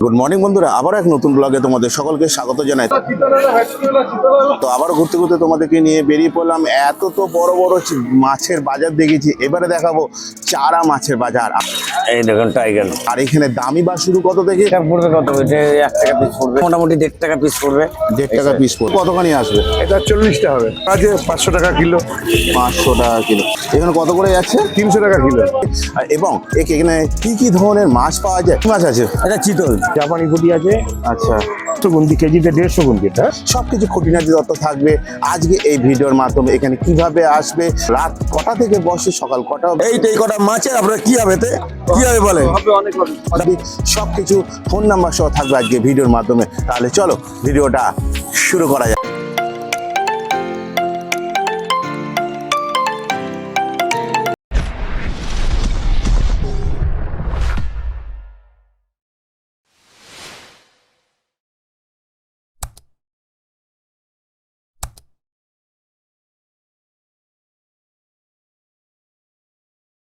Good morning বন্ধুরা, আবার এক নতুন ব্লগে তোমাদের সকলকে স্বাগত জানাই। তো আবার ঘুরতে ঘুরতে তোমাদেরকে নিয়ে বেরিয়ে পড়লাম। এত তো বড় বড় মাছের বাজার দেখেছি, এবারে দেখাবো চারা মাছের বাজার। এই দেখুন টাইগার। আর এখানে দামি বা শুরু কত থেকে পড়বে? কত? এটা 1 টাকা পিস পড়বে, মোটামুটি 1.5 টাকা পিস পড়বে। 1.5 টাকা পিস পড়বে। কতখানি আসবে? এটা 40টা হবে, কাজে 500 টাকা কিলো। 500 টাকা কিলো। এখানে কত করে যাচ্ছে? 300 টাকা কিলো। এবং এখানে কি কি ধরনের মাছ পাওয়া যায়? কি মাছ আছে? এটা চিতল, জাপানি পুঁটি আছে। আচ্ছা, গুন্দি কেজিতে 150 গুন্দি। সবকিছু খুঁটিনাটি তথ্য থাকবে আজকে এই ভিডিওর মাধ্যমে। এখানে কিভাবে আসবে, রাত কটা থেকে বসে, সকাল কটা, এই কটা মাছের আপনার কি হবে বলে সবকিছু ফোন নাম্বার সহ থাকবে আজকে ভিডিওর মাধ্যমে। তাহলে চলো ভিডিওটা শুরু করা যাক।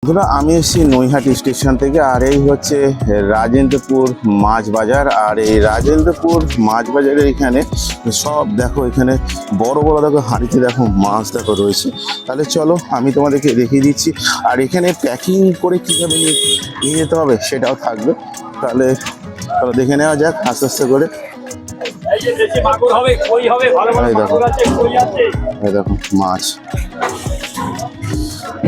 বন্ধুরা, আমি এসেছি নৈহাটি স্টেশন থেকে, আর এই হচ্ছে রাজেন্দ্রপুর মাছ বাজার। আর এই রাজেন্দ্রপুর মাছ বাজারের এখানে সব দেখো, এখানে বড় বড় দেখো হাঁড়িতে দেখো মাছ দেখো রয়েছে। তাহলে চলো আমি তোমাদেরকে দেখিয়ে দিচ্ছি। আর এখানে প্যাকিং করে কীভাবে নিয়ে যেতে হবে সেটাও থাকবে। তাহলে চলো দেখে নেওয়া যাক আস্তে আস্তে করে। এই দেখো মাছ,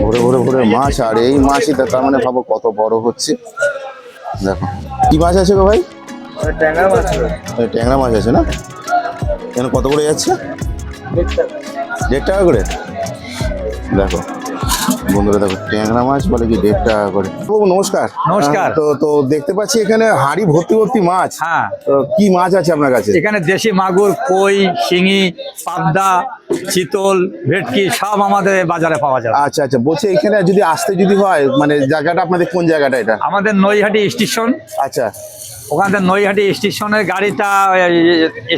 ভরে ভরে ভরে মাছ। আর এই মাছই তার মানে ভাবো কত বড় হচ্ছে। দেখো কি মাছ আছে গো ভাই? ট্যাংরা মাছ আছে না? কেন কত করে যাচ্ছে? 1.5 টাকা করে। দেখো বন্ধুরা, দেখো ট্যাংরা মাছ বলে কি 1.5 টাকা করে। বাবু নমস্কার। নমস্কার। তো দেখতে পাচ্ছি এখানে হাঁড়ি ভর্তি ভর্তি মাছ। হ্যাঁ, তো কি মাছ আছে আপনার কাছে? এখানে দেশি মাগুর, কই, শিঙি, পাবদা, চিতল, ভেটকি সব আমাদের বাজারে পাওয়া যায়। আচ্ছা আচ্ছা, বলছি এখানে যদি আসতে যদি হয়, মানে জায়গাটা আপনাদের কোন জায়গাটা এটা? আমাদের নৈহাটি স্টেশন। আচ্ছা, ওখান থেকে নৈহাটি স্টেশনের গাড়িটা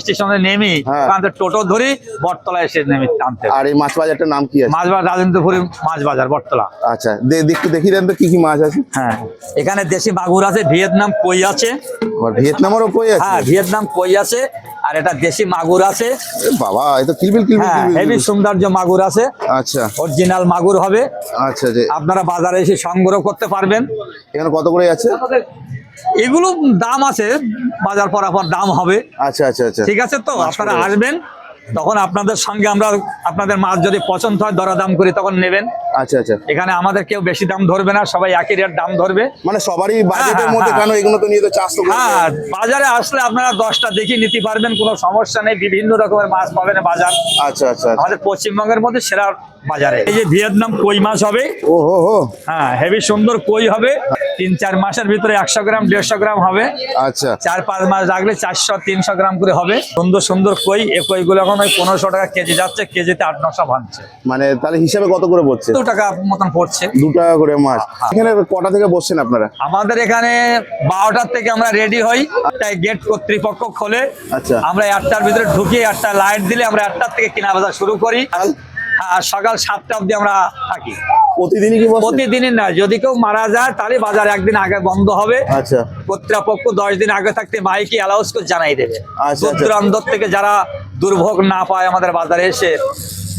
স্টেশনে নেমে ওখান থেকে টোটো ধরি বটতলা এসে নেমে টানতে। আর এই মাছ বাজারটার নাম কি আছে? মাছ বাজার রাজেন্দ্রপুরি মাছ বাজার, বটতলা। আচ্ছা, একটু দেখিয়ে দেন তো কি কি মাছ আছে। হ্যাঁ, এখানে দেশি মাগুর আছে, ভিয়েতনাম কই আছে। ভিয়েতনামেরও কই আছে? হ্যাঁ, ভিয়েতনাম কই আছে। আর এটা দেশি মাগুর আছে। বাবা, এটা কিলবিল কিলবিল। হ্যাঁ, হেভি সৌন্দর্য মাগুর আছে। আচ্ছা, অরিজিনাল মাগুর হবে। আচ্ছা, আপনারা বাজারে এসে সংগ্রহ করতে পারবেন। এখানে কত করে আছে? এগুলো দাম আছে, বাজার পরাপর দাম হবে। আচ্ছা আচ্ছা আচ্ছা, ঠিক আছে। তো আপনারা আসবেন, তখন আপনাদের সঙ্গে আমরা আপনাদের মাছ যদি পছন্দ হয় দরদাম করি তখন নেবেন। আচ্ছা আচ্ছা, এখানে আমাদের কেউ বেশি দাম ধরবে না, সবাই একই রেট দাম ধরবে। মানে সবারই বাজেটের মধ্যে। কেন এগুলো তো নিয়ে তো চাষ তো করতে হবে। হ্যাঁ, বাজারে আসলে আপনারা 10টা দেখে নিতে পারবেন, কোনো সমস্যা নেই। বিভিন্ন রকমের মাছ পাবেন বাজার। আচ্ছা আচ্ছা, আমাদের পশ্চিমবঙ্গের মধ্যে সেরা বাজারে এই যে ভিয়েতনাম কই মাছ হবে। ও হো হো, হ্যাঁ, হেভি সুন্দর কই হবে। 3-4 মাসের ভিতরে 100 গ্রাম 150 গ্রাম হবে। আচ্ছা, 4-5 মাস রাখলে 400-300 গ্রাম করে হবে। সুন্দর সুন্দর কই। এই কইগুলো এখন ওই 1500 টাকা কেজি যাচ্ছে, কেজিতে 800-900 ভাঙছে। মানে তাহলে হিসাবে কত করে পড়ছে? 2 টাকা মতন পড়ছে। 2 টাকা করে মাছ। এখানে কটা থেকে বসছেন আপনারা? আমাদের এখানে 12টার থেকে আমরা রেডি হই। তাই গেট কর্তৃপক্ষ খোলে। আচ্ছা, আমরা 8টার ভিতরে ঢুকিয়ে 8টা লাইট দিলে আমরা 8টার থেকে কেনা বেচা শুরু করি। আর সকাল 7টা অবধি আমরা থাকি। প্রতিদিনই কি বসে? প্রতিদিনই না, যদি কেউ মারা যায় তাহলে বাজার একদিন আগে বন্ধ হবে। আচ্ছা, কর্তৃপক্ষ 10 দিন আগে থাকতে মাইকে অ্যালাউন্স করে জানাই দেবে। আচ্ছা, দূর দূরান্তর থেকে যারা দুর্ভোগ না পায় আমাদের বাজারে এসে,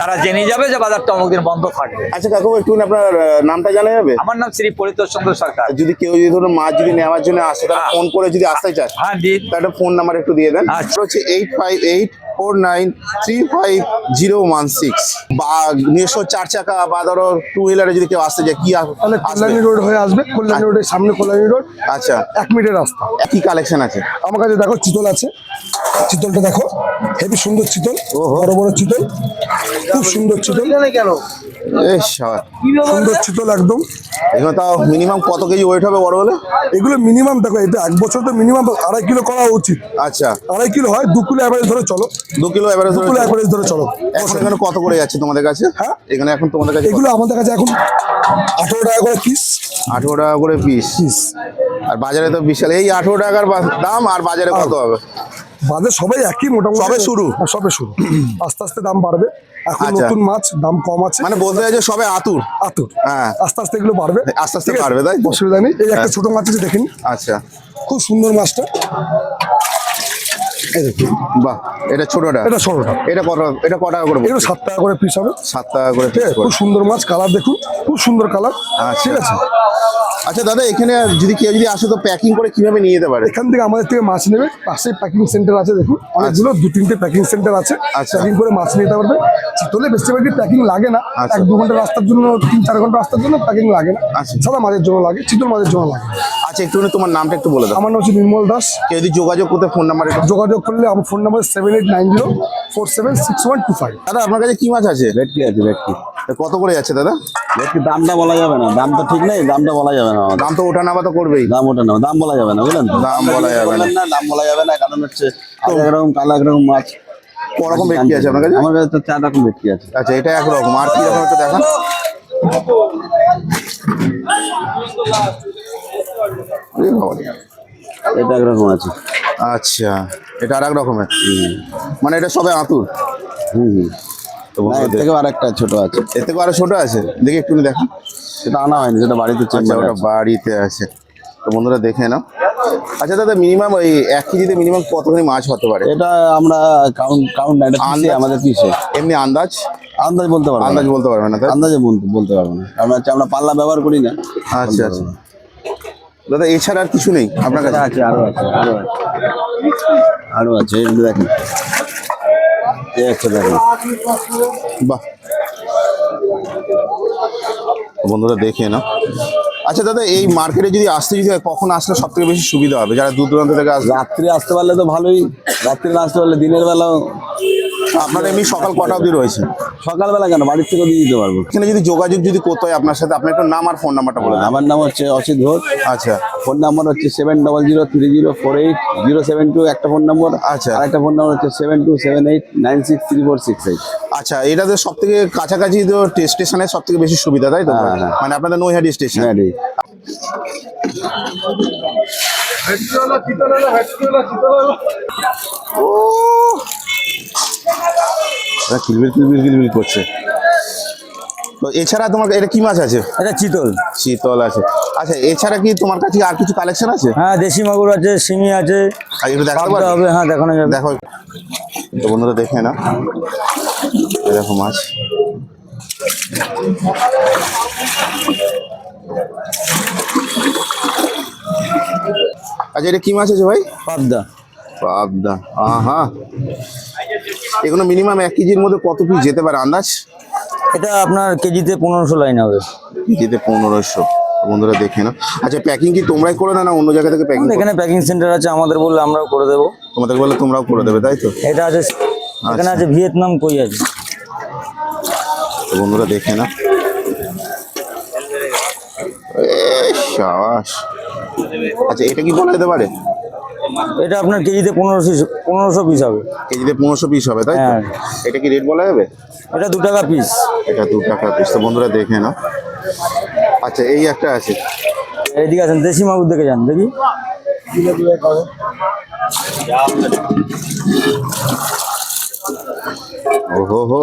তারা জেনে যাবে যে বাজারটা অমুক দিন বন্ধ থাকবে। আচ্ছা কাকু, একটু আপনার নামটা জানা যাবে? আমার নাম শ্রী পরিতোষ চন্দ্র সরকার। যদি কেউ যদি ধরুন মাছ যদি নেওয়ার জন্য আসে, তাহলে ফোন করে যদি আসতে চায়, হ্যাঁ দিন, তাহলে ফোন নাম্বার একটু দিয়ে দেন। আচ্ছা, হচ্ছে 8584935016। বা নিজস্ব 4 চাকা বা ধরো 2 হুইলারে যদি কেউ আসতে যায়, কি তাহলে কল্যাণী রোড হয়ে আসবে। কল্যাণী রোডের সামনে কল্যাণী রোড। আচ্ছা, 1 মিনিটের রাস্তা। কি কালেকশন আছে আমার কাছে? দেখো চিতল আছে, চিতলটা দেখো, হেবি সুন্দর চিতল, বড় বড় চিতল, খুব সুন্দর চিতল। কেন সুন্দর চিতল একদম। এগুলো তাও মিনিমাম কত কেজি ওয়েট হবে বড় হলে? এগুলো মিনিমাম দেখো, এটা 1 বছর তো মিনিমাম 2.5 কিলো করা উচিত। আচ্ছা, 2.5 কিলো হয়, 2 কিলো অ্যাভারেজ ধরে চলো। 2 কিলো এভারেজ ধরে চলো। এখন এখানে কত করে যাচ্ছে তোমাদের কাছে? হ্যাঁ, এখানে এখন তোমাদের কাছে এগুলো আমাদের কাছে এখন 18 টাকা করে পিস। 18 টাকা করে পিস। আর বাজারে তো বিশাল এই 18 টাকার দাম। আর বাজারে কত হবে? বাজার সবাই একই মোটামুটি, সবে শুরু। সবে শুরু। আস্তে আস্তে দাম বাড়বে, এখন আচ্ছা। নতুন মাছ দাম কম আছে, মানে বলতে চাই যে সবে আতুর। আতুর। হ্যাঁ, আস্তে আস্তে এগুলো বাড়বে, আস্তে আস্তে ঠিক আছে? বাড়বে, তাই তো? অসুবিধা নেই। এই একটা হ্যাঁ। ছোট মাছ আছে দেখেন, আচ্ছা, খুব সুন্দর মাছটা। এই দেখুন, বাহ, এটা ছোটটা, এটা ছোটটা, এটা কত, এটা ক টাকা করে এগুলো 7 টাকা করে পিস হবে। 7 টাকা করে ঠিক piece আছে? করে। খুব সুন্দর মাছ, কালার দেখুন, খুব সুন্দর কালার। আচ্ছা। ঠিক আছে, আচ্ছা দাদা, এখানে যদি কেউ যদি আসে তো প্যাকিং করে কিভাবে নিয়ে যেতে পারে? এখান থেকে আমাদের থেকে মাছ নেবে, পাশে প্যাকিং সেন্টার আছে দেখুন, অনেকগুলো 2-3টে প্যাকিং সেন্টার আছে, আচ্ছা। প্যাকিং করে মাছ নিতে পারবে। চিতলে বেশিরভাগই প্যাকিং লাগে না, আচ্ছা। 1-2 ঘন্টা রাস্তার জন্য, 3-4 ঘন্টা রাস্তার জন্য প্যাকিং লাগে না, আচ্ছা। সাদা মাছের জন্য লাগে, চিতল মাছের জন্য লাগে। আচ্ছা, একটুখানি তোমার নামটা একটু বলে দাও। আমার নাম হচ্ছে নির্মল দাস। কেউ যদি যোগাযোগ করতে ফোন নাম্বার একটু। যোগাযোগ করলে আমার ফোন নাম্বার 7890476125। দাদা আপনার কাছে কি মাছ আছে? ভেটকি আছে, ভেটকি। তা কত করে যাচ্ছে দাদা? ভেটকি দামটা বলা যাবে না, দাম তো ঠিক নেই, দামটা বলা যাবে না আমাদের। দাম তো ওঠা নামা তো করবেই। দাম ওটা না, দাম বলা যাবে না, বুঝলেন তো? দাম বলা যাবে না। বললেন না, দাম বলা যাবে না, কারণ হচ্ছে আলাদা একরকম, কালো একরকম মাছ। করকম ভেটকি আছে আপনার কাছে? আমার কাছে তো 4 রকম ভেটকি আছে। আচ্ছা, এটা একরকম, আর কি রকম একটু দেখান। এ বাবা রে। এটা একরকম আছে। আচ্ছা, এটা আর এক রকমের, মানে এটা সবে আতুর। হুম। তো না, এর বন্ধুরা থেকেও আর একটা ছোট আছে, এর থেকে আরো ছোট আছে, দেখি একটু দেখান। সেটা আনা হয়নি, সেটা বাড়িতে আচ্ছা, চেম্বারে ওটা আছে। বাড়িতে আছে। তো বন্ধুরা দেখে নাও। আচ্ছা দাদা, মিনিমাম ওই 1 কেজিতে মিনিমাম কতখানি মাছ হতে পারে? এটা আমরা কাউন্ট না, এটা পিসে, আন্দাজ? আমাদের পিসে। এমনি আন্দাজ? আন্দাজ বলতে পারবো না। আন্দাজ বলতে পারবে না তাই? আন্দাজে বলতে পারবো না, কারণ হচ্ছে আমরা পাল্লা ব্যবহার করি না। আচ্ছা আচ্ছা দাদা, এছাড়া আর কিছু নেই আপনার কাছে? আছে, আরো আছে, আরো আছে, এই যে দেখেন, এই একটা দেখেন। বাহ, বন্ধুরা দেখে না। আচ্ছা দাদা, এই মার্কেটে যদি আসতে যদি হয়, কখন আসলে সব থেকে বেশি সুবিধা হবে যারা দূর দূরান্ত থেকে আসবে? রাত্রে আসতে পারলে তো ভালোই, রাত্রে না আসতে পারলে দিনের বেলাও। আপনার এমনি সকাল কটা অবধি রয়েছে? সকালবেলা কেন, বাড়ির থেকেও দিয়ে দিতে পারবো। এখানে যদি যোগাযোগ যদি করতে হয় আপনার সাথে, আপনার একটু নাম আর ফোন নাম্বারটা বলে দেন। আমার নাম হচ্ছে অসিত ঘোষ। আচ্ছা ফোন নাম্বার হচ্ছে 7003048072, একটা ফোন নম্বর। আচ্ছা। আর একটা ফোন নাম্বার হচ্ছে 7278963468। আচ্ছা, এটাতে সব থেকে কাছাকাছি তো স্টেশনের সব থেকে বেশি সুবিধা, তাই তো? হ্যাঁ, হ্যাঁ। মানে আপনাদের নৈহাটি স্টেশন। হ্যাঁ রে। কিলবিল কিলবিল কিলবিল করছে। তো এছাড়া তোমার এটা কি মাছ আছে? এটা চিতল। শীতল আছে। আচ্ছা, এছাড়া কি তোমার কাছে আর কিছু কালেকশন আছে? হ্যাঁ, দেশি মাগুর আছে, শিঙি আছে। আর একটু দেখাতে পাবদা পারবে? হবে, হ্যাঁ দেখানো যাবে। দেখো, তো বন্ধুরা দেখে না, এই দেখো মাছ। আচ্ছা, এটা কি মাছ আছে ভাই? পাবদা। পাবদা। আহা, এগুলো মিনিমাম 1 কেজির মধ্যে কত পিস যেতে পারে আন্দাজ? এটা আপনার কেজিতে 1500 লাইন হবে। কেজিতে 1500। বন্ধুরা দেখে না। আচ্ছা, প্যাকিং কি তোমরাই করে না, না অন্য জায়গা থেকে প্যাকিং? আমাদের এখানে প্যাকিং সেন্টার আছে, আমাদের বললে আমরাও করে দেবো। তোমাদের বলে তোমরাও করে দেবে, তাই তো? এটা আছে, এখানে আছে ভিয়েতনাম কই আছে। তো বন্ধুরা দেখে না। শাবাশ। আচ্ছা, এটা কি বলা যেতে পারে? এটা আপনার কেজিতে 1500 পিস হবে। কেজিতে 1500 পিস হবে, তাই তো? হ্যাঁ। এটা কি রেট বলা যাবে? এটা 2 টাকা পিস। এটা 2 টাকা পিস। তো বন্ধুরা দেখে না। আচ্ছা, এই একটা আছে। এইদিকে আছেন, দেশি মাগুর দেখে যান, দেখি। ওহো হো,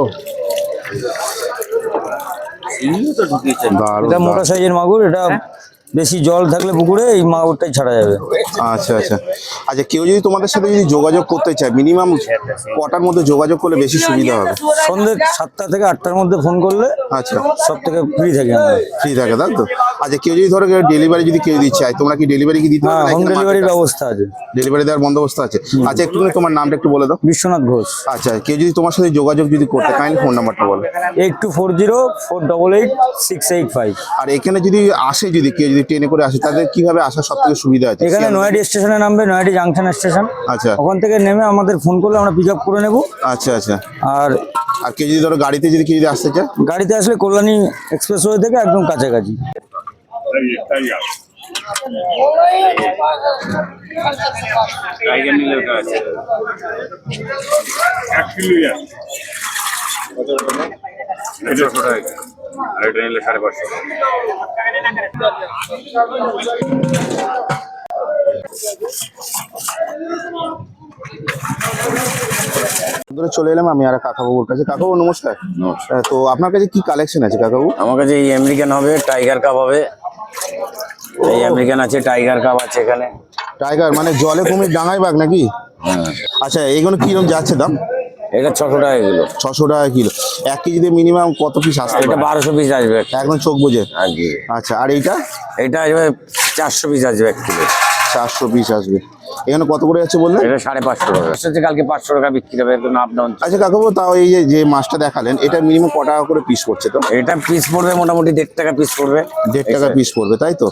দারুণ, এটা মোটা দারুণ। সাইজের মাগুর। এটা বেশি জল থাকলে পুকুরে এই মাগুরটাই ছাড়া যাবে। আচ্ছা আচ্ছা। আচ্ছা, কেউ যদি তোমাদের সাথে যদি যোগাযোগ করতে চায়, মিনিমাম কটার মধ্যে যোগাযোগ করলে বেশি সুবিধা হবে? সন্ধ্যে 7টা থেকে 8টার মধ্যে ফোন করলে আচ্ছা, সব থেকে ফ্রি থাকি আমরা। ফ্রি থাকে, তাই তো? আচ্ছা, কেউ যদি ধরো ডেলিভারি যদি কেউ দিতে চায়, তোমরা কি ডেলিভারি কি দিতে হ্যাঁ, পারবে? হোম ডেলিভারির ব্যবস্থা আছে। ডেলিভারি দেওয়ার বন্দোবস্ত আছে। আচ্ছা, একটুখানি তোমার নামটা একটু বলে দাও। বিশ্বনাথ ঘোষ। আচ্ছা, কেউ যদি তোমার সাথে যোগাযোগ যদি করতে, কাইন্ডলি ফোন নাম্বারটা বলো। 8240488685। আর এখানে যদি আসে, যদি কেউ যদি ট্রেনে করে আসে, তাদের কিভাবে আসার সব থেকে সুবিধা আছে? এখানে নয়াডি স্টেশনে নামবে, নয়াডি জাংশন স্টেশন। আচ্ছা ওখান থেকে নেমে আমাদের ফোন করলে আমরা পিক আপ করে নেব। আচ্ছা আচ্ছা। আর আর কেউ যদি ধরো গাড়িতে যদি কেউ যদি আসতে চায়? গাড়িতে আসলে কল্যাণী এক্সপ্রেসওয়ে থেকে একদম কাছাকাছি। টাইগার নীলের গাছ 1 কিলো এটা ছোট আর এটা নিলে 550। ধরে চলে এলাম আমি আর এক কাকাবাবুর কাছে। কাকাবাবু নমস্কার। তো আপনার কাছে কি কালেকশন আছে কাকাবাবু? আমার কাছে এই আমেরিকান হবে, টাইগার কাপ হবে, এই আমেরিকান আছে, টাইগার কাপ আছে এখানে। টাইগার মানে জলে কুমির ডাঙায় বাঘ নাকি? আচ্ছা এইগুলো কিরকম যাচ্ছে দাম? এটা 600 টাকা কিলো। 600 টাকা কিলো। 1 কেজিতে মিনিমাম কত পিস আসবে? এটা 1200 পিস আসবে একদম চোখ বুঝে। আর কি আচ্ছা আর এইটা? এটা আসবে 400 পিস আসবে 1 কিলো। 400 পিস আসবে। এখানে কত করে যাচ্ছে বললেন? এটা 550 টাকা হচ্ছে, কালকে 500 টাকা বিক্রি হবে, একদম আপ ডাউন। আচ্ছা কাকাবু, তাও এই যে মাছটা দেখালেন এটা মিনিমাম ক টাকা করে পিস পড়ছে? তো এটা পিস পড়বে মোটামুটি 1.5 টাকা পিস পড়বে। 1.5 টাকা পিস পড়বে তাই তো?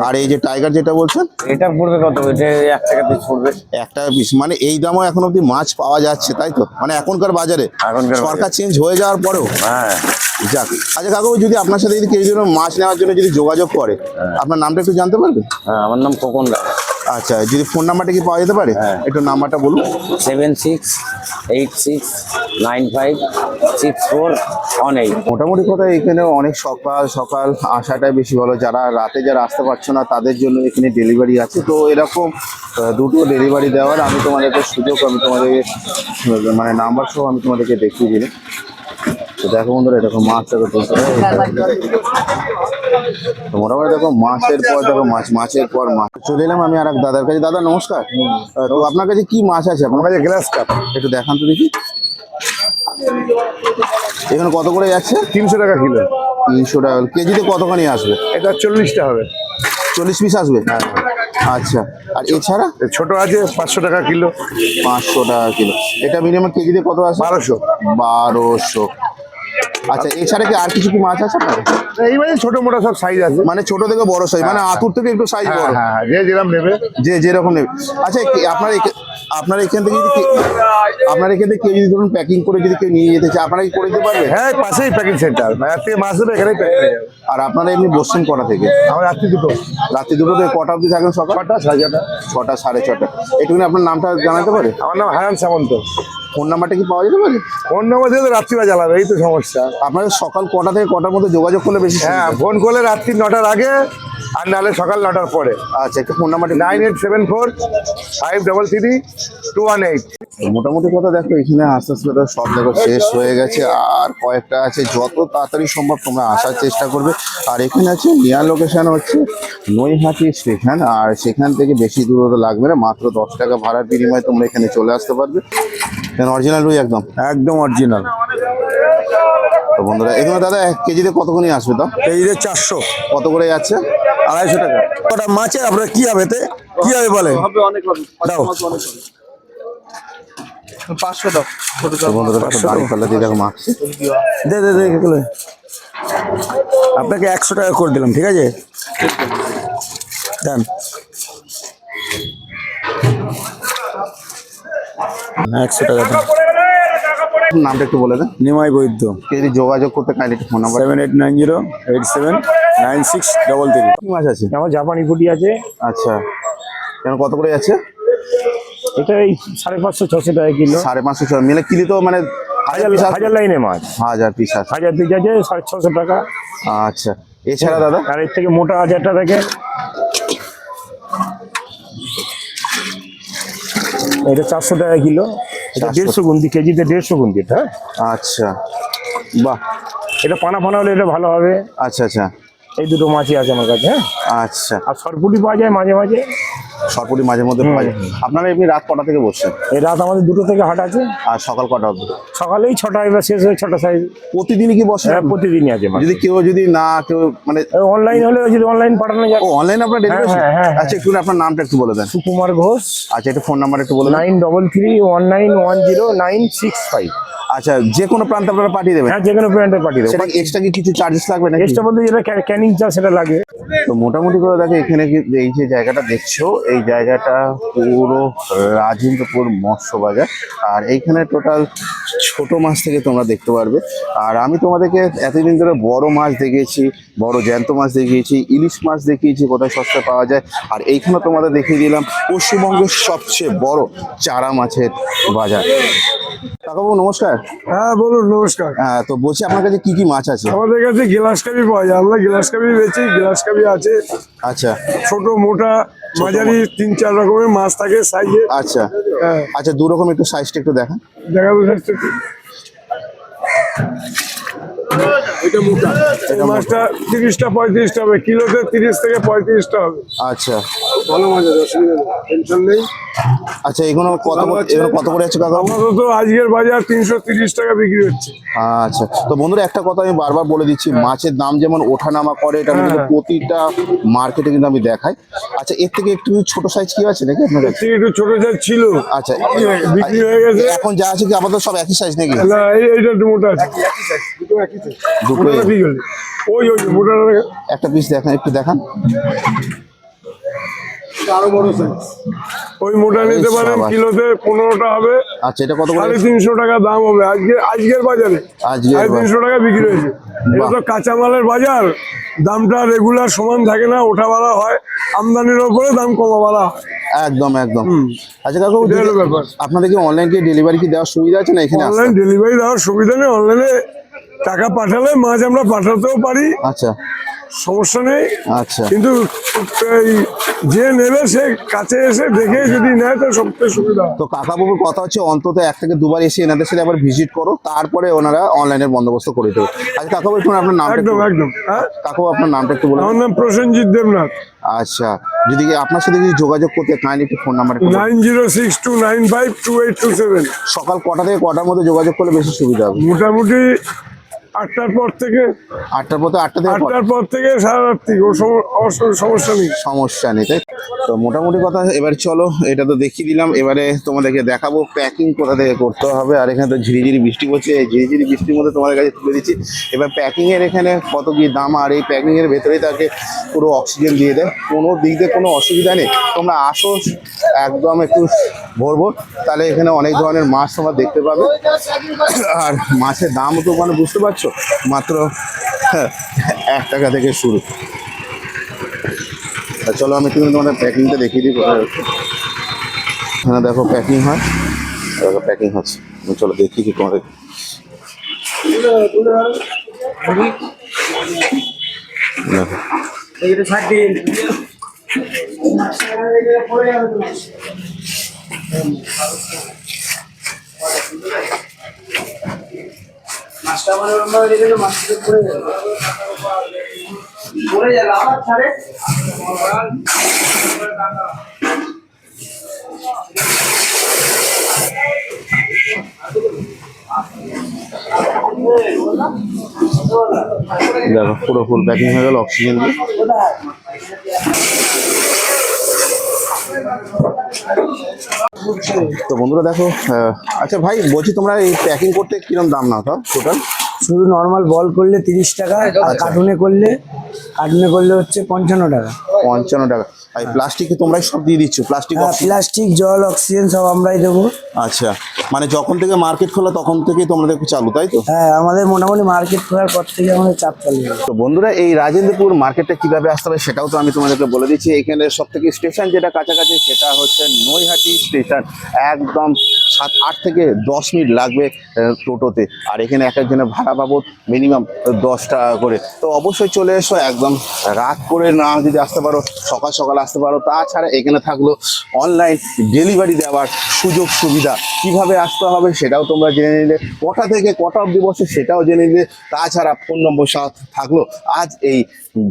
আর এই যে টাইগার যেটা বলছেন এটা পড়বে কত? এটা 1 টাকা পিস পড়বে। 1 টাকা পিস। মানে এই দামও এখন অব্দি মাছ পাওয়া যাচ্ছে তাই তো? মানে এখনকার বাজারে সরকার চেঞ্জ হয়ে যাওয়ার পরেও। হ্যাঁ যাক। আচ্ছা কাকাবু, যদি আপনার সাথে যদি কেউ যদি মাছ নেওয়ার জন্য যদি যোগাযোগ করে, আপনার নামটা একটু জানতে পারবেন? হ্যাঁ, আমার নাম খোকন রায়। আচ্ছা, যদি ফোন নাম্বারটা কি পাওয়া যেতে পারে? একটু নাম্বারটা বলুন। 7686956418। মোটামুটি কথা এখানে অনেক সকাল সকাল আসাটাই বেশি ভালো। যারা রাতে যারা আসতে পারছো না তাদের জন্য এখানে ডেলিভারি আছে। তো এরকম দুটো ডেলিভারি দেওয়ার আমি তোমাদেরকে সুযোগ, আমি তোমাদেরকে মানে নাম্বার সহ আমি তোমাদেরকে দেখিয়ে দিলাম। তো দেখো বন্ধুরা, এরকম মাছ দেখো তুলতে। তো মোটামুটি দেখো মাছের পর দেখো মাছের পর মাছ। চলে এলাম আমি আর এক দাদার কাছে। দাদা নমস্কার। তো আপনার কাছে কি মাছ আছে? আপনার কাছে গ্লাস কাপ একটু দেখান তো দেখি। এখানে কত করে যাচ্ছে? 300 টাকা কিলো। 300 টাকা কেজিতে কতখানি আসবে? এটা 40টা হবে। 40 পিস আসবে? আচ্ছা। আর এছাড়া ছোট আছে 500 টাকা কিলো। 500 টাকা কিলো। এটা মিনিমাম কেজিতে কত আসবে? 1200। আচ্ছা, এছাড়া কি আর কিছু কি মাছ আছে আপনার? এই মানে ছোট মোটা সব সাইজ আছে। মানে ছোট থেকে বড় সাইজ, মানে আতুর থেকে একটু সাইজ বড়। হ্যাঁ, যে যেরকম নেবে, যে যেরকম নেবে। আচ্ছা, আপনার এখান থেকে যদি আপনার এখান থেকে কেউ যদি ধরুন প্যাকিং করে যদি কেউ নিয়ে যেতে চায়, আপনারা কি করে দিতে পারবে? হ্যাঁ, পাশেই প্যাকিং সেন্টার। বাজার থেকে মাছ দেবে, এখানেই প্যাকিং হয়ে যাবে। আর আপনারা এমনি বসছেন কটা থেকে? আমার রাত্রি দুটো। রাত্রি 2টো থেকে কটা অবধি থাকেন? সকাল 6টা, 6:30। 6টা, 6:30। একটুখানি আপনার নামটা জানাতে পারে? আমার নাম হারান সামন্ত। ফোন নাম্বারটা কি পাওয়া যেতে পারে? ফোন নাম্বার দিয়ে তো রাত্রিবেলা জ্বালাবে, এই তো সমস্যা। আপনাদের সকাল কটা থেকে কটার মধ্যে যোগাযোগ করলে বেশি সুবিধা? হ্যাঁ, ফোন করলে রাত্রি 9টার আগে, আর নাহলে সকাল 9টার পরে। আচ্ছা, একটু ফোন নাম্বারটা 9874532218। মোটামুটি কথা দেখো এখানে আস্তে আস্তে তো সব দেখো শেষ হয়ে গেছে, আর কয়েকটা আছে। যত তাড়াতাড়ি সম্ভব তোমরা আসার চেষ্টা করবে। আর এখানে আছে নিয়ার লোকেশন হচ্ছে নৈহাটি স্টেশন, আর সেখান থেকে বেশি দূরত্ব লাগবে না, মাত্র 10 টাকা ভাড়ার বিনিময়ে তোমরা এখানে চলে আসতে পারবে। অরিজিনাল রুই একদম একদম অরিজিনাল। তো বন্ধুরা, এখানে দাদা 1 কেজিতে কতখানি আসবে? তো কেজিতে 400। কত করে যাচ্ছে? 250 টাকা। কটা মাছে আপনার কি হবে? কি হবে বলে? দাও 500 দাও। তো বন্ধুরা বাড়ি পাল্লা দিয়ে দেখো মাছ। দে আপনাকে 100 টাকা করে দিলাম, ঠিক আছে? দেন 100 টাকা দেন। নামটা একটু বলে দেন। নিমাই বৈদ্য। যদি যোগাযোগ করতে কাইন্ডলি একটু ফোন নাম্বার। 7890879633। কি মাছ আছে? আমার জাপানি পুঁটি আছে। আচ্ছা, কেন কত করে যাচ্ছে? এটা এই 550-600 টাকা কিলো। 550 মিলে কিলো তো মানে হাজার লাইনে মাছ। 1000 পিস আছে। 1000 পিস আছে 650 টাকা। আচ্ছা, এছাড়া দাদা? আর এর থেকে মোটা 1000 টাকা থেকে। এটা 400 টাকা কিলো। এটা 150 গুন্তি, কেজিতে 150 গুন্তি। হ্যাঁ, আচ্ছা, বাহ। এটা পানা হলে এটা ভালো হবে। আচ্ছা আচ্ছা, এই দুটো মাছই আছে আমার কাছে। হ্যাঁ, আচ্ছা। আর সরপুটি পাওয়া যায় মাঝে মাঝে। সরপুরি মাঝে মধ্যে পাওয়া যায়। আপনারা এমনি রাত কটা থেকে বসছেন? এই রাত আমাদের 2টো থেকে হাট আছে। আর সকাল কটা অবধি? সকালেই 6টায় এবার শেষ হয়ে 6টা সাইজ। প্রতিদিনই কি বসেন? হ্যাঁ, প্রতিদিনই আছে মাছ। যদি কেউ মানে অনলাইন হলে যদি অনলাইন পাঠানো যায়। ও, অনলাইন আপনার ডেলিভারি? হ্যাঁ। আচ্ছা, একটু আপনার নামটা একটু বলে দেন। সুকুমার ঘোষ। আচ্ছা, একটু ফোন নাম্বার একটু বলে দেন। 9331910965। আচ্ছা, যে কোনো প্রান্তে আপনারা পাঠিয়ে দেবেন? হ্যাঁ, যে কোনো প্যান্টে পাঠিয়ে দেবো। সেটা এক্সট্রা কি কিছু চার্জেস লাগবে নাকি? এক্সট্রা বলতে যেটা ক্যানিং চার্জ সেটা লাগে। তো মোটামুটি করে দেখো এখানে এই যে জায়গাটা দেখছো, এই জায়গাটা পুরো রাজেন্দ্রপুর মৎস্য বাজার। আর এইখানে টোটাল ছোট মাছ থেকে তোমরা দেখতে পারবে। আর আমি তোমাদেরকে এতদিন ধরে বড় মাছ দেখিয়েছি, বড় জ্যান্ত মাছ দেখিয়েছি, ইলিশ মাছ দেখিয়েছি কোথায় সস্তা পাওয়া যায়। আর এইখানে তোমাদের দেখিয়ে দিলাম পশ্চিমবঙ্গের সবচেয়ে বড় চারা মাছের বাজার। কাকাবাবু নমস্কার। হ্যাঁ বলুন, নমস্কার। হ্যাঁ, তো বলছি আপনার কাছে কি কি মাছ আছে? আমাদের কাছে গ্লাস কাপি পাওয়া যায়, আমরা গ্লাস কাপি বেচি। গ্লাস কাপি আছে আচ্ছা ছোট, মোটা, মাঝারি, 3-4 রকমের মাছ থাকে সাইজে। আচ্ছা হ্যাঁ, আচ্ছা, দু রকম একটু সাইজটা একটু দেখান। দেখাবো স্বাস্থ্য। এটা মোটা, এই মাছটা 30-35 হবে, কিলোতে 30 থেকে 35 হবে। আচ্ছা ভালো মাছ আছে, অসুবিধা নেই, টেনশন নেই। আচ্ছা, এগুলো কত করে আছে কাকাবাবু? আপাতত আজকের বাজার 330 টাকা বিক্রি হচ্ছে। আচ্ছা, তো বন্ধুরা একটা কথা আমি বারবার বলে দিচ্ছি, মাছের দাম যেমন ওঠানামা করে, এটা আমি কিন্তু প্রতিটা মার্কেটে কিন্তু আমি দেখাই। আচ্ছা, এর থেকে একটু ছোট সাইজ কি আছে নাকি আপনার কাছে? একটু ছোট সাইজ ছিল, আচ্ছা, বিক্রি হয়ে গেছে। এখন যা আছে কি আমাদের সব একই সাইজ নাকি? না, এইটা একটু মোটা আছে, একই সাইজ, দুটো একই সাইজ। দুটো মোটাটা বিক্রি হলে ওই মোটাটা একটা পিস দেখান, একটু দেখান। আরো বড় সাইজ, ওই মোটা নিতে পারেন, সাবাস। কিলোতে 15টা হবে। আচ্ছা, এটা কত করে? 350 টাকা দাম হবে আজকের বাজারে। আজকের 350 টাকা বিক্রি হয়েছে। এটা তো কাঁচামালের বাজার, দামটা রেগুলার সমান থাকে না, ওঠা বাড়া হয়, আমদানির উপরে দাম কমা বাড়া হয়। একদম একদম। আচ্ছা কাকু, এটা হলো ব্যাপার। আপনাদের কি অনলাইন কি ডেলিভারি কি দেওয়ার সুবিধা আছে না এখানে আসতে? অনলাইন ডেলিভারি দেওয়ার সুবিধা নেই, অনলাইনে টাকা পাঠালে মাছ আমরা পাঠাতেও পারি, আচ্ছা সমস্যা নেই। আচ্ছা, কিন্তু এই যে নেবে সে কাছে এসে দেখে যদি নেয় তো সবচেয়ে সুবিধা হয়। তো কাকাবাবুর কথা হচ্ছে অন্তত 1 থেকে 2 বার এসে এনাদের সাথে আবার ভিজিট করো, তারপরে ওনারা অনলাইনের বন্দোবস্ত করে দেবে। আচ্ছা কাকাবাবু, একটু আপনার নামটা একদম একটু- একদম। হ্যাঁ, কাকাবাবু আপনার নামটা একটু বলুন। আমার নাম প্রসেনজিৎ দেবনাথ। আচ্ছা, যদি আপনার সাথে যদি যোগাযোগ করতে কাইন্ডলি একটু ফোন নাম্বার একটু বলুন। 9062952827। সকাল কটা থেকে কটার মধ্যে যোগাযোগ করলে বেশি সুবিধা হবে? মোটামুটি 8টার পর থেকে, 8টার পর থেকে 8টা থেকে 8টার পর থেকে সারা রাত্রি, সমস্যা নেই। সমস্যা নেই, তাই তো মোটামুটি কথা। এবার চলো, এটা তো দেখিয়ে দিলাম, এবারে তোমাদেরকে দেখাবো প্যাকিং কোথা থেকে করতে হবে। আর এখানে তো ঝিরিঝিরি বৃষ্টি পড়ছে, এই ঝিরিঝিরি বৃষ্টির মধ্যে তোমাদের কাছে তুলে দিচ্ছি। এবার প্যাকিং এর এখানে কত কি দাম, আর এই প্যাকিং এর ভেতরেই তাকে পুরো অক্সিজেন দিয়ে দেয়, কোনো দিক দিয়ে কোনো অসুবিধা নেই। তোমরা আসো একদম একটু ভরবো, তাহলে এখানে অনেক ধরনের মাছ তোমরা দেখতে পাবে। আর মাছের দামও তো মানে বুঝতে পারছো, মাত্র 1 টাকা থেকে শুরু। চলো আমি তুমি তোমাদের প্যাকিংটা দেখিয়ে দিই কোথায় হচ্ছে। হ্যাঁ দেখো প্যাকিং হয়, দেখো প্যাকিং হচ্ছে। চলো দেখি কি তোমাদের। দেখো দেখো পুরো ফুল প্যাকিং হয়ে গেল অক্সিজেন দিয়ে। তো বন্ধুরা দেখো, আচ্ছা ভাই বলছি, তোমরা এই প্যাকিং করতে কিরকম দাম নাও তাও টোটাল? শুধু নর্মাল বল করলে 30 টাকা, আর কার্টুনে করলে হচ্ছে 55 টাকা। 55 টাকা। আর প্লাস্টিকে তোমরাই সব দিয়ে দিচ্ছ? প্লাস্টিক, হ্যাঁ, প্লাস্টিক, জল, অক্সিজেন সব আমরাই দেবো। আচ্ছা, মানে যখন থেকে মার্কেট খোলা তখন থেকেই তোমাদের চালু, তাই তো? হ্যাঁ, আমাদের মোটামুটি মার্কেট খোলার পর থেকে আমাদের চাপ চালু হবে। তো বন্ধুরা, এই রাজেন্দ্রপুর মার্কেটটা কিভাবে আসতে হবে সেটাও তো আমি তোমাদেরকে বলে দিচ্ছি। এখানে সব থেকে স্টেশন যেটা কাছাকাছি সেটা হচ্ছে নৈহাটি স্টেশন। একদম 7-8 থেকে 10 মিনিট লাগবে টোটোতে। আর এখানে এক একজনের ভাড়া বাবদ মিনিমাম 10 টাকা করে। তো অবশ্যই চলে এসো, একদম রাত করে না যদি আসতে পারো, সকাল সকাল আসতে পারো। তাছাড়া এখানে থাকলো অনলাইন ডেলিভারি দেওয়ার সুযোগ সুবিধা। কিভাবে আসতে হবে সেটাও তোমরা জেনে নিলে, কটা থেকে কটা অবধি বসে সেটাও জেনে নিলে। তাছাড়া ফোন নম্বর সাথে থাকলো আজ এই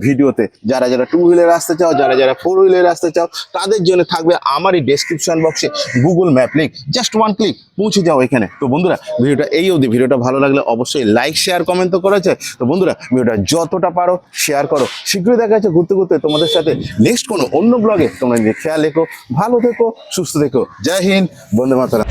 ভিডিওতে। যারা যারা 2 হুইলার আসতে চাও, যারা যারা 4 হুইলার আসতে চাও, তাদের জন্য থাকবে আমার এই ডেসক্রিপশন বক্সে Google map link. Just 1 click পৌঁছে যাও এখানে। তো বন্ধুরা, ভিডিওটা এই অবধি। ভিডিওটা ভালো লাগলে অবশ্যই লাইক, শেয়ার, কমেন্ট তো করা যায়। তো বন্ধুরা, ভিডিওটা যতটা পারো শেয়ার করো। শীঘ্রই দেখা যাচ্ছে ঘুরতে ঘুরতে তোমাদের সাথে নেক্সট কোনো অন্য ব্লগে। তোমরা খেয়াল রেখো, ভালো থেকো, সুস্থ থেকো। জয় হিন্দ, বন্দে মাতরম।